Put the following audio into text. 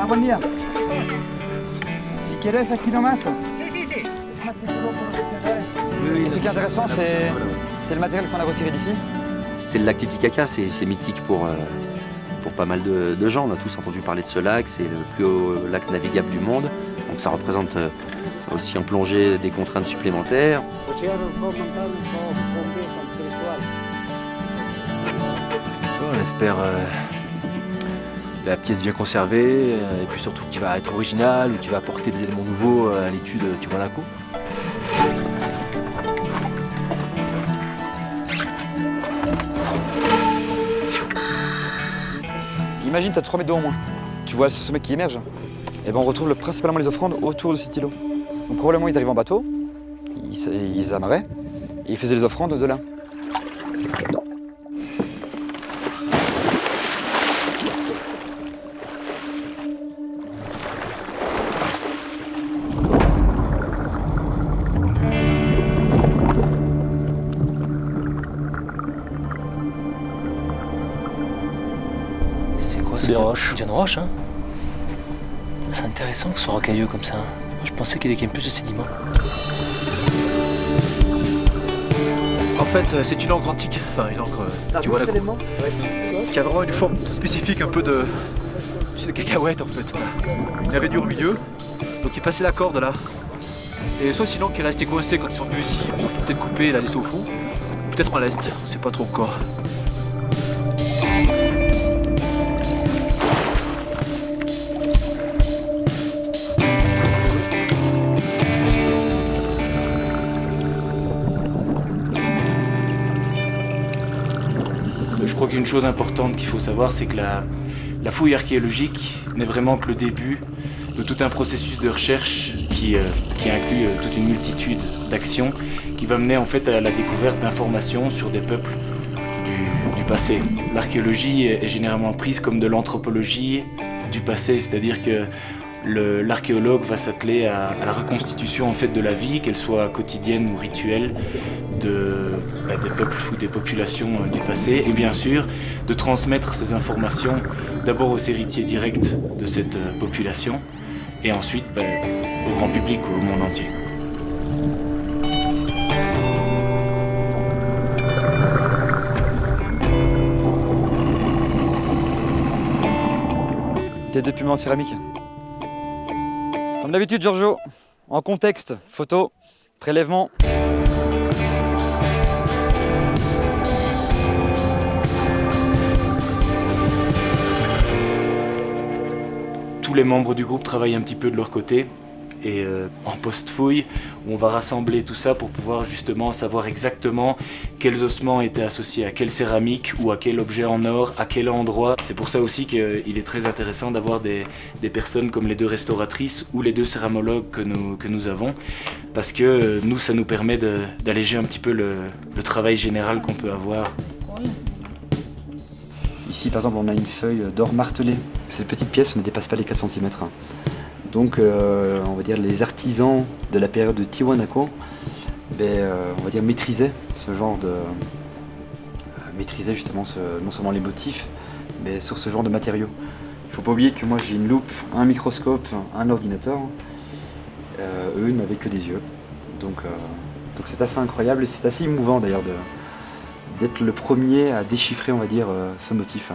buen día. Si quieres aquí nomás. Et ce qui est intéressant, c'est le matériel qu'on a retiré d'ici. C'est le lac Titicaca, c'est mythique pour pas mal de gens. On a tous entendu parler de ce lac, c'est le plus haut lac navigable du monde. Donc ça représente aussi en plongée des contraintes supplémentaires. On espère la pièce bien conservée et puis surtout qui va être originale ou qui va apporter des éléments nouveaux à l'étude du Monaco. Imagine, tu as 3 mètres d'eau au moins. Tu vois ce sommet qui émerge. Et ben on retrouve principalement les offrandes autour de cet îlot. Donc probablement ils arrivaient en bateau, ils amarraient et ils faisaient les offrandes de là. C'est quoi C'est des roches. C'est une roche, hein. C'est intéressant que ce soit rocailleux comme ça. Moi, je pensais qu'il y avait plus de sédiments. En fait, c'est une encre antique, enfin une encre du Monaco, qui a vraiment une forme spécifique, un peu de cacahuète en fait. Une rainure au milieu, donc il passait la corde là. Et soit sinon qui est resté coincé quand ils sont venus ici, ils ont peut-être coupé et l'a laissé au fond. Peut-être en l'est, on sait pas trop encore. Je crois qu'une chose importante qu'il faut savoir, c'est que la fouille archéologique n'est vraiment que le début de tout un processus de recherche qui inclut toute une multitude d'actions qui va mener en fait à la découverte d'informations sur des peuples du passé. L'archéologie est généralement prise comme de l'anthropologie du passé, c'est-à-dire que l'archéologue va s'atteler à la reconstitution en fait de la vie, qu'elle soit quotidienne ou rituelle, des peuples ou des populations du passé, et bien sûr de transmettre ces informations d'abord aux héritiers directs de cette population et ensuite au grand public ou au monde entier. Tête de puma en céramique. Comme d'habitude, Giorgio, en contexte, photo, prélèvement. Tous les membres du groupe travaillent un petit peu de leur côté et en post-fouille, on va rassembler tout ça pour pouvoir justement savoir exactement quels ossements étaient associés à quelle céramique ou à quel objet en or, à quel endroit. C'est pour ça aussi qu'il est très intéressant d'avoir des personnes comme les 2 restauratrices ou les 2 céramologues que nous avons, parce que nous, ça nous permet d'alléger un petit peu le travail général qu'on peut avoir. Ici par exemple on a une feuille d'or martelé. Cette petite pièce ne dépasse pas les 4 cm. Donc on va dire les artisans de la période de Tiwanaku on va dire maîtrisaient ce genre de... maîtrisaient justement non seulement les motifs, mais sur ce genre de matériaux. Il ne faut pas oublier que moi j'ai une loupe, un microscope, un ordinateur. Eux n'avaient que des yeux. Donc c'est assez incroyable et c'est assez émouvant d'ailleurs d'être le premier à déchiffrer, on va dire, ce motif.